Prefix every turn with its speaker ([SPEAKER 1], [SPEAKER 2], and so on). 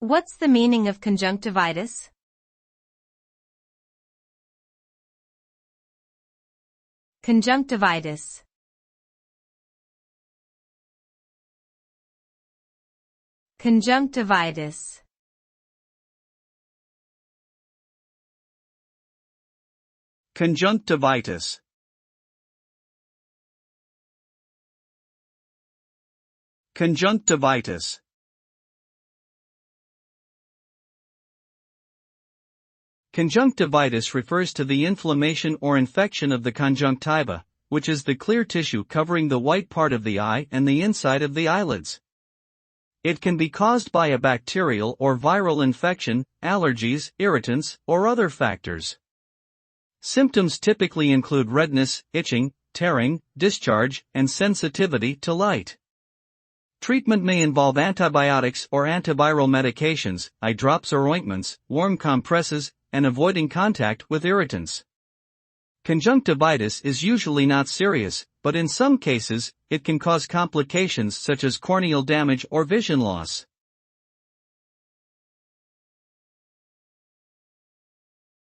[SPEAKER 1] What's the meaning of conjunctivitis? Conjunctivitis. Conjunctivitis.
[SPEAKER 2] Conjunctivitis. Conjunctivitis. Conjunctivitis refers to the inflammation or infection of the conjunctiva, which is the clear tissue covering the white part of the eye and the inside of the eyelids. It can be caused by a bacterial or viral infection, allergies, irritants, or other factors. Symptoms typically include redness, itching, tearing, discharge, and sensitivity to light. Treatment may involve antibiotics or antiviral medications, eye drops or ointments, warm compresses, and avoiding contact with irritants. Conjunctivitis is usually not serious, but in some cases, it can cause complications such as corneal damage or vision loss.